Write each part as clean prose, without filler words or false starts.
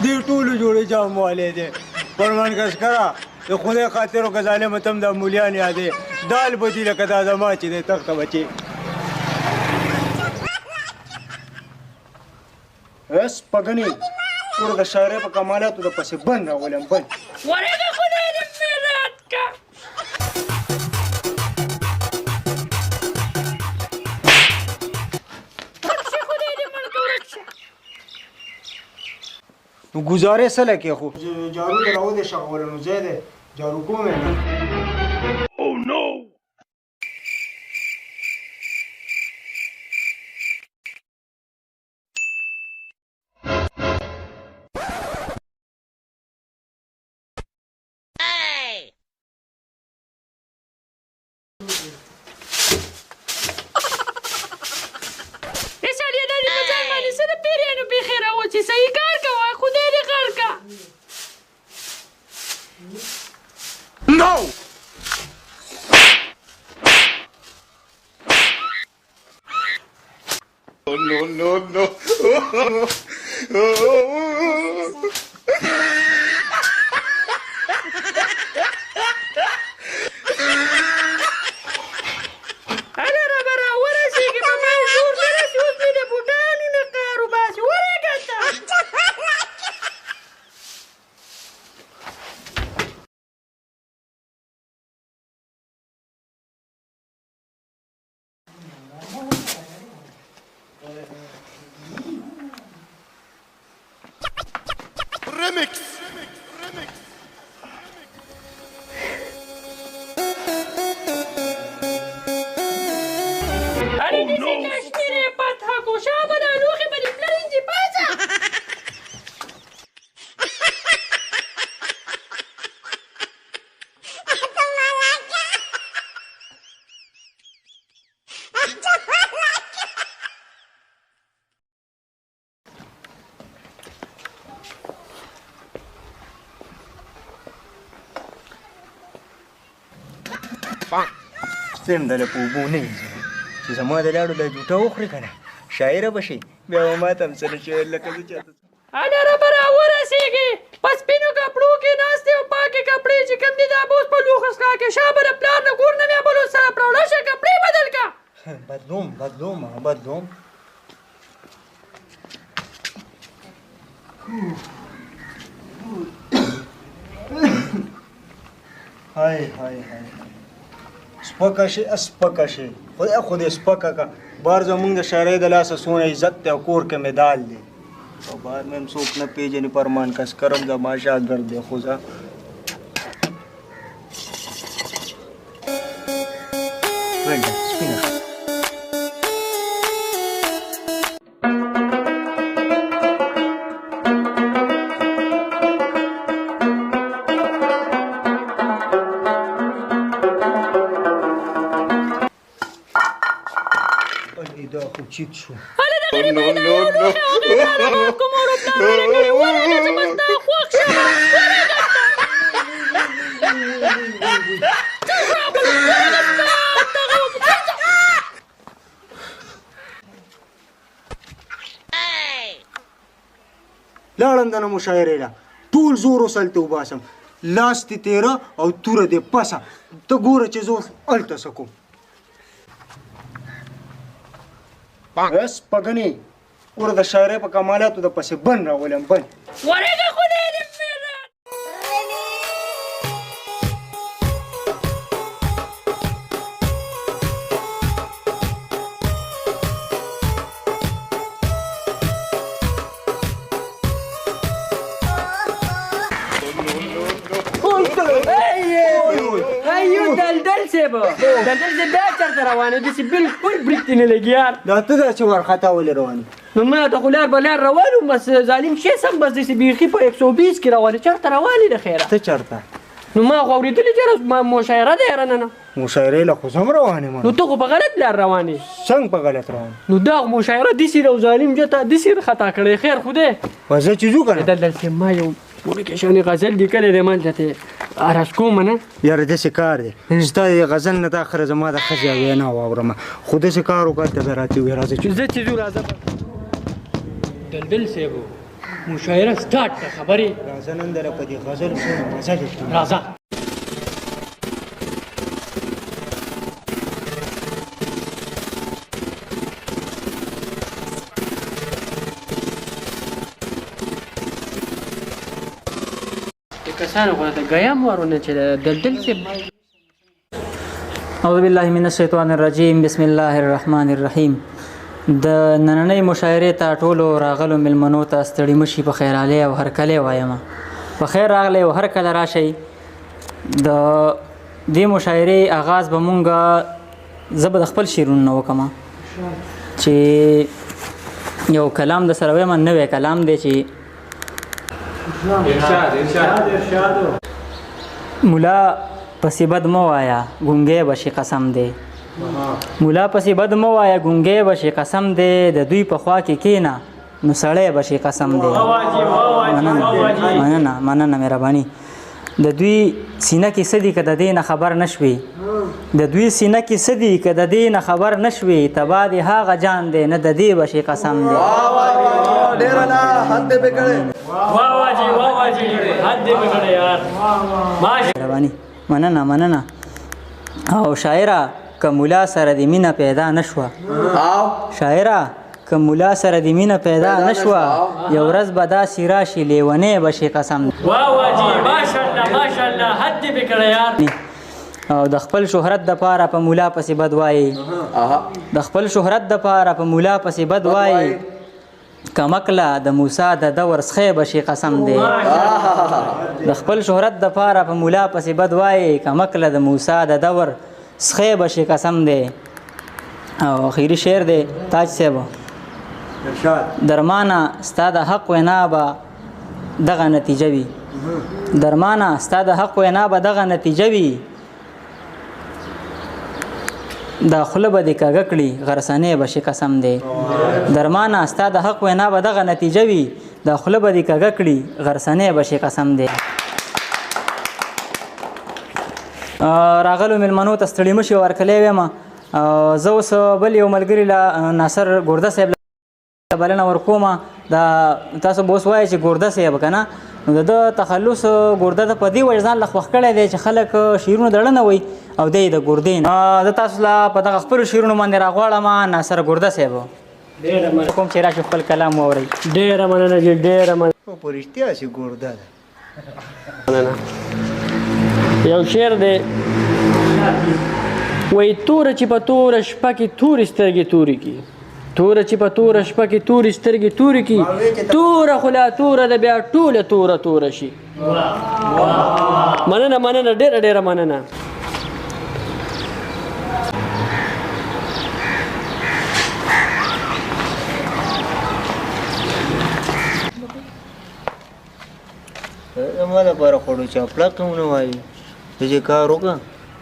دې ټولو جوړې جام والې دی فرمان کشکره د خدای خاطر او که ظالمه تم د مولیان یادې دال به دي لکه دا زما چې دی تخته بچې بس پګنې ټول د شاعرۍ په کمالاتو د پسې بند راولم بند ورېږه خدای دې میرات کا نو ګزارې څه لکې خو جارو د راودې شغوله نو ځای دی جارو کوم نه Oh no! No! Oh, no, no. Remix. Are de se naștire patha cu șabă la luhe pe plărin de paza. څنډه له په اوبو نه وي چې زما د لاړو له جوټه وخوري که نه شاعره به شي بیا به ما ته هم سره شعر لکه زه چېرته اله ربه راورسېږې په سپینو کپړو کې ناستې او پاکې کپړې چې کوم دي دا به اوس په لوښه څښا کې شابه د پلار نه کور نه بیا بل سره پروړه شه کپړې بدل کا بدلوم های سپکه شي خدای سپکه که بار زمونږ د شاعرۍ د لاسه څونه عزت دی او کور کې مډال دی او بار مې هم څوک نه پېژني فرمان کسکرم زما شاګرد دی خو زه سپینه دا خو چیت شو Oh, no, no. لاړم د نه مشاعرې له ټول زور وسلته وباسم لاس دې تېره او توره دې پسه ته ګوره چې زه اوس هلته څه کوم بس پګنې اوره د شاعرۍ په کمالاتو د پسې بند راولم بند ورېږه خدای دې میرات ایو دلدل صاحب دلدل صاحب دا چېرته روان یو داسې بلکل برېک دې نه لګي یار دا ته دا چې وارخطا ولې روان نو ما ته خو لار به لار روان وم بس ظالم شی سم بس داسې بیخي په 120 کې روان یې چېرته روان یې د خیره ته چېرته نو ما خو اورېدلي چې مشاعره ده یاره نن مشاعرې له خو زه هم روان یم نو ته خو په غلط لار روان یې څنګه په غلط روان نو دا مشاعره داسې د ظالم جته داسې خطا کړی خیر خو دی په زه چې ځو که نه دلدل صاحب ما یو ورکشانې غزل لیکلی دی منځه ته عرض کومه نه یاره داسې کار دی ستا د غزل نه دا اخره زما د ښځې وینا واورمه خو داسې کار وکړه ته به راته ووایې راځه چې زه چې ځو راځه دلدل صاحب مشاعره سٹارټ کړه خبرې راځه نن دره په دې غزل څونه مزه دې راځه کسانو خو ته ګیام ورونه چې دلدل سي اعوذ بالله من الشیطان الرجیم بسم الله الرحمن الرحیم د نننۍ مشاعرې ته ټولو راغلو مېلمنو ته ستړي مشي په خیر علي او هرکلی وایم په خیر راغلی او هر کله راشئ د دې مشاعرې آغاز به مونږ زه به د خپل شعرونو نه وکړم چې یو کلام د سره وایم نوی کلام دی چې مولا پسې بد مه وایه ګونګی به شي قسم دی مولا پسې بد مه وایه ګونګی به شي قسم دی د دوی په خوا کې کښېنه نو سړی به شي قسم دی مننه مهرباني د دوی سینه کې څه دي که د دې نه خبر نه شوې د دوی سینه کې څه دي که د دې نه خبر نه شوې تبا دې هغه جان دی نه د دې به شي قسم دی مهرباني مننه او شاعره که مولا سره د مینه پیدا نشوه شاعره که مولا سره د مینه پیدا نشوه یو ورځ به داسې راشي لیونی به شي قسم دی ماشاءالله حد دې کړه یار او د خپل شهرت دپاره په مولا پسې بد وایي د خپل شهرت دپاره په مولا پسې بد وایي کمکله د موسی د دور سخی به شي قسم دی د خپل شهرت دپاره په مولا پسې بد وایي کمکله د موسی د دور سخی به شي قسم دی او اخیری شعر دی تاج صاحب درمانه ستا د حق وینا به دغه نتیجه وي درمانه ستا د حق وینا به دغه نتیجه وي دا خوله به دې کږه کړي غرسنې به شي قسم دی درمانه ستا د حق وینا به دغه نتیجه وي دا خوله به دې کږه کړي غرسنې به شي قسم دی راغلو مېلمنو ته ستړي مشي ورکلی ویم زه اوس بل یو ملګري له ناصر ګورده صاحب بلنه ورکومه دا تاسو به اوس وایئ چې ګورده صاحب که نه نو د ده تخلص ګورده ته په دې وجه ځان له خوښ کړی دی چې خلک شعرونه دړه نه وایي او دی د ګردې نه زه تاسو له په دغه خپلو شعرونو باندې راغواړم ناصر ګورده صاحب کوم چې راشي خپل کلام واورئ ډېره مننه جي ډېره مننه په رښتیا چې ګورده ده یو شعر دی وایي توره چې په توره شپه کې تورې سترګې تورې کړي توره چې په توره شپه کې تورې سترګې تورې کړي توره خو لا توره ده بیا ټوله توره شي مننه ډېره مننه زما لپاره خوړو چاپلاک هم نه وایي ته چې کار وکړه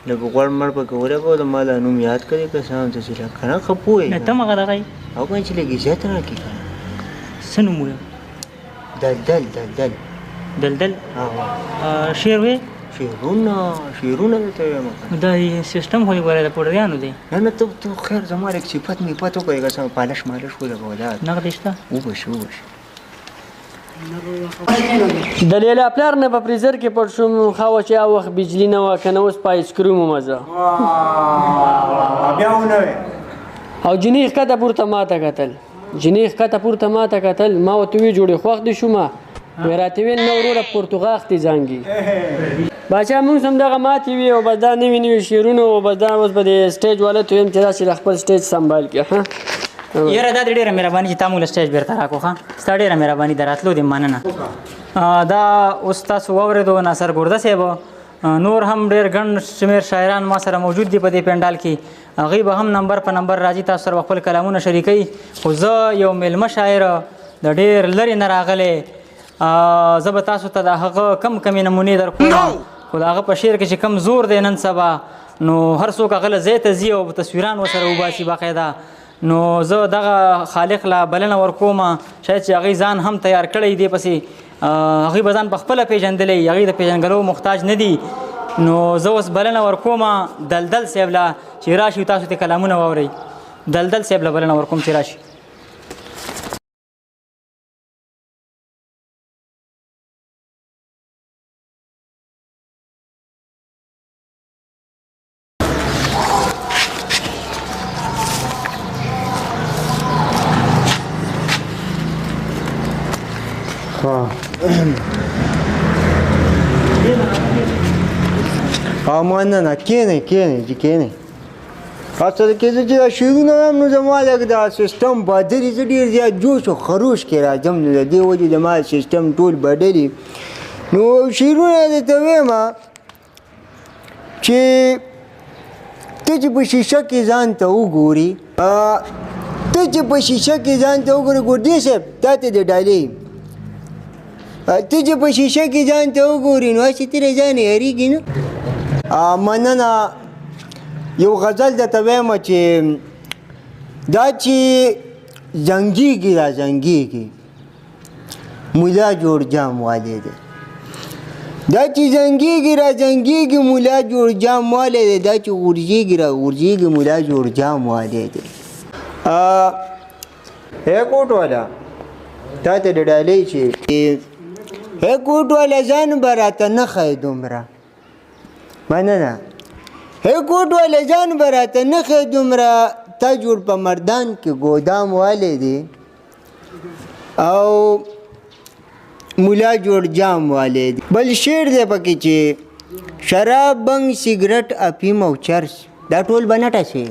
لږ غوړ مړ پکې ورکړه د ما دا نوم یاد کړې که څه هم ته چې که نه ښه پوه یې ته مغه دغه او که چې لږ عزت راکړي که نه څه نوم ویم دلدل شعر وی شعرونه درته وایم دا سیسټم خو یې ګوره د پوډریانو دی نه ته خیر زما لږ صفت میفت وکړې که څه پالش مالش ولګوه نغدې شته وبشي د لیلا پلار نه په فریزر کې پټ شوم خوا چې هغه وخت بجلي نه وه که نه اوس په آیسکریم مزه بیا ونه او جنۍ ښکته پورته ماته کتل ما ورته ویې جوړې خوښ دې شومه وی راته ویل نه وروره پرتوغاښ دې زانګي باچا موږ هم دغه ماتې وي او بس دا نوي شعرونه او بس دا اوس به د سټیج والا ته ویم چې داسې د خپل سټیج سنبال کړه یاره دا ډېره مهرباني چې تا موږ له سټیج بېرته راکړو ښه ستا ډېره مهرباني د راتلو دې مننه دا اوس تاسو واورېدو ناصر ګورده صاحب نور هم ډېر ګڼ شمېر شاعران ما سره موجود دي په دې پنډال کې هغوی به هم نمبر په نمبر راځي تاسو سره خپل کلامونه شریکوي خو زه یو میلمه شاعر د ډېر لرې نه راغلی زه به تاسو ته د هغه کمې نمونې در کوم خو د هغه په شعر کې چې کم زور دی نن سبا نو هر څوک هغه له ځای ته ځي او تصویران ورسره وباسي باقاعده نو زه دغه خالق لا بلنه ورکوم شاید چې هغوی ځان هم تیار کړی دی پسې هغوی به ځان په خپله پېژندلی هغوی د پېژنګلو محتاج نه دي نو زه اوس بلنه ورکوم دلدل صاحب له چې راشي تاسو ته کلامونه واورئ دلدل صاحب له بلنه ورکوم چې راشي مننه کښېنئ چې کښېنئ اصل کې زه چې دا شعرونه وایم نو زما لږ دا سیسټم بدلي زه ډېر زیات جوش و خروش کې راځم نو د دې وجې زما سیسټم ټول بدلي نو شعرونه درته وایم چې ته چې په شیشه کې ځان ته وګوري ګردې صاحب تا ته د ډالۍ ته چې په شیشه کې ځان ته وګوري نو هسې ترې ځان هېرېږي نه مننه یو غزل درته وایم چې دا چې زنګېږي را زنګېږي ملا جوړ جام والی دی دا چې زنګېږي را زنګېږي ملا جوړ جام والی دی دا چې غورځېږي را غورځېږي ملا جوړ جام والی دی ہے کوټ والا تا ته د ډالۍ چې ہے کوټ والا ځان به راته نه ښایي دومره مننه ہے کوټ والا ځان به راته نه ښایي دومره تا جوړ په مردان کې ګودام والی دی او ملا جوړ جام والی دی بل شعر دی پکې چې شراب بنګ سګرټ افیم او چرس دا ټول به نه ټسې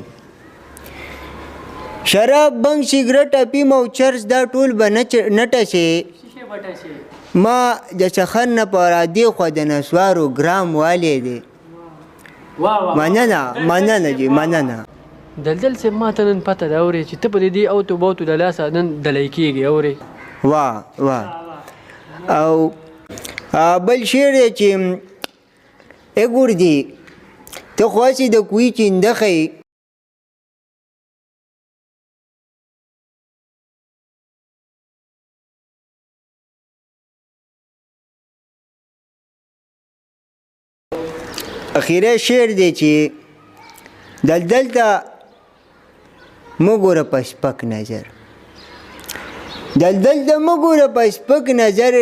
شراب بنګ سګرټ افیم او چرس دا ټول به نه ټسې ما د سخر نه په رادې خوا د نسوارو ګرام والی دی مننه جی مننه دلدل صاحب ما ته نن پته ده اورې چې ته په دې اوتو بوتو د لاسه نن دلی کېږي اورې واه او بل شعر دی چې ای ګردې ته خو هسې د کوهي چینده ښیې اخیری شعر دی چې دلته مه ګوره په سپک نظر دلته مه ګوره په سپک نظر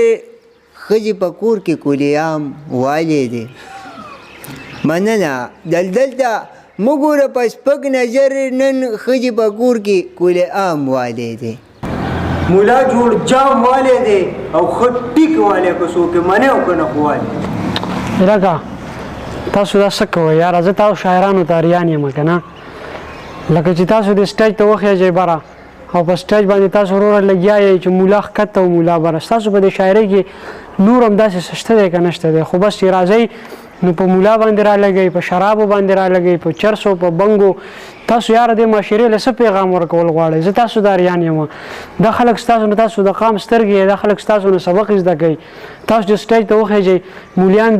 ښځې په کور کې کولیام والی دی مننه دلته مه ګوره په سپک نظر نن ښځې په کور کې کولیام والی دی ملا جوړ جام والی دی او ښه ټیک والی که څوک یې منې او که نه خو والی لکه تاسو دا څه کوئ یاره زه تاسو شاعرانو ته اریان یم که نه لکه چې تاسو د سټیج ته وخېږئ بره او په سټیج باندې تاسو وروره لګیا یئ چې مولا ښکته او مولا بره ستاسو په دې شاعرۍ کې نور هم داسې څه شته دی که نشته دی خو بس چې راځئ نو په مولا باندې رالګئ په شرابو باندې رالګئ په چرسو په بنګو تاسو یاره دې معاشرې له څه پیغام ورکول غواړئ زه تاسو د اریان یم دا خلک ستاسو نه تاسو د قام سترګې دا خلک ستاسو نه سبق زده کوي تاسو چې سټیج ته وخېږئ مولیان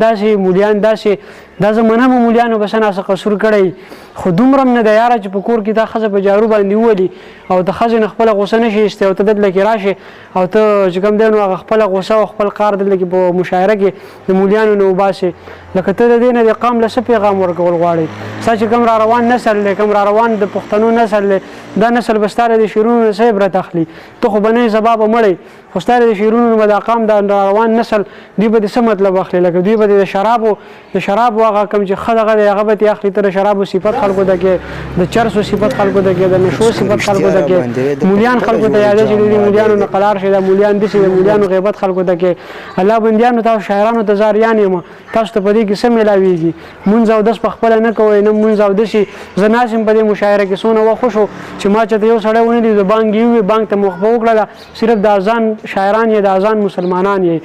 داسې دا زه منم مولیانو به څه ناڅه قصور کړی خو دومره هم نه ده یاره چې په کور کې دا ښځه په جارو باندې وولي او د ښځې نه خپله غوسه نه شي ایستی او ته دلته کې راشې او ته چې کوم دی نو هغه خپله غوسه او خپل قار دلته کې په مشاعره کې د مولیانو نه وباسې لکه ته د دې نه د قام له څه پیغام ورکول غواړې ستا چې کوم را روان نسل دی کوم را روان د پښتنو نسل دی دا نسل به ستا د شعرونو نه څه عبرت اخلي ته خو به نه یې سبا به مړی خو ستا د شعرونو نه به دا قام د را روان نسل دوی به دې څه مطلب اخلي لکه دوی به د شرابو هغه کوم چې ښه دغه دی هغه به ترې اخلي ته د شرابو صفت خلکو ته کې د چرسو صفت خلکو ته کې د نشو صفت خلکو ته کې مولیان خلکو ته یادې چې د مولیانو نه قلار شي دا مولیان داسې د مولیانو غیبت خلکو ته کې الله بندیانو تاسو شاعرانو ته زه اریان یم تاسو ته په دې کې څه میلاویږي مونځ اودس پخپله نه کوئ نه مونځ اودسي زه ناست یم په دې مشاعره کې څونه وخت خوښ و چې ما چېرته یو سړی ونه لید د بانګ یې ووی بانګ ته مخبه وکړله صرف د اذان شاعران یې د اذان مسلمانان یې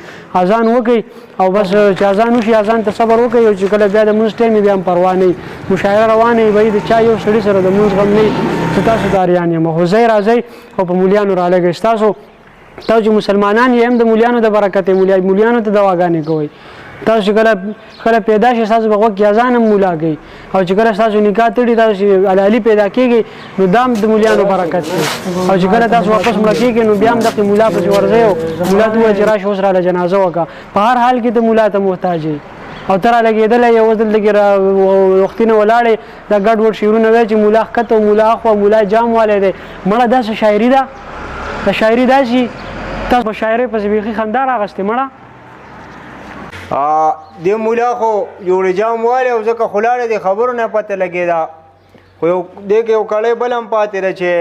اذان وکئ او بس چې اذان وشي اذان ته صبر وکئ او چې کله بیا د مونځ ټایم بیا هم پروا نه وي مشاعره روانه وي د چا یو سړي سره د مونځ غم نه وي چې تاسو د اریان یم خو ځئ راځئ او په مولیانو رالګئ تاسو چې مسلمانان یې هم د مولیانو د برکت مولیانو ته دواګانې کوئ تاسو چې کله پیدا شي ستاسو په غوږ کې اذان هم مولا کوي او چې کله ستاسو نکاح تړي تاسو چې علالي پیدا کېږي نو دا هم د مولیانو برکت دی او چې کله تاسو واپس مړه کېږئ نو بیا هم دغې مولا پسې ورځئ او مولا ته ووایه چې راشي اوس راله جنازه وکړه په هر حال کې د مولا ته محتاج یې او ته رالګېدلی یې اوس دلته کې وختي نه ولاړې دا ګډ وډ شعرونه وایي چې مولا ښکته او مولا اخوا مولا جام والی دی مړه داسې شاعري ده د شاعري داسې تاسو په شاعرۍ پسې بیخي خندا راغستې مړه د مولا خو جوړ جام والی او ځکه خو لاړې د خبرو نه پته لګېده خو دې کې یو کړی بل هم پاتې ده چې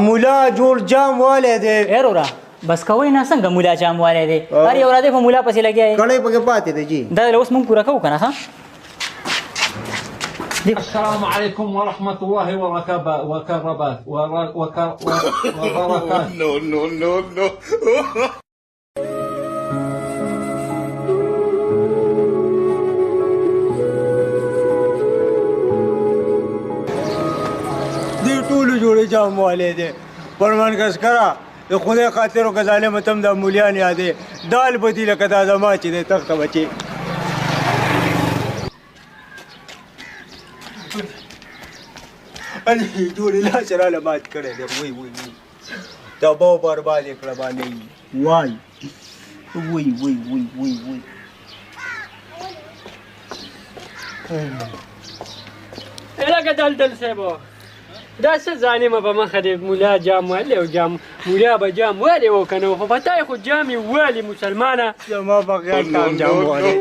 مولا جوړ جام والی دی وروره بس کوي نه څنګه مولا جام والے دی هر یو راځي په مولا پسې لګیا دی کړی پکې پاتې دی جی دا اوس مونږ پوره کوو کنه ها السلام عليكم ورحمة الله وبركاته No, no, no, no. دی ټولو جوړې جام والے دی فرمان کس کرا د خدای خاطر او ظالم تم د مولیان یادې دال بدی لکه دا زما چې د تخت بچي ان جوړې لا سره له مات کړي دی وای وای دا به برباد کړه باندې وای وای وای وای وای وای الګ دلدل صاحب دا څه ظالمه په مخه دی مولا جام والي او جام مولا به جام والي وکنه خو پتاي خو جامي والي مسلمانه زما بغیر کام جام والے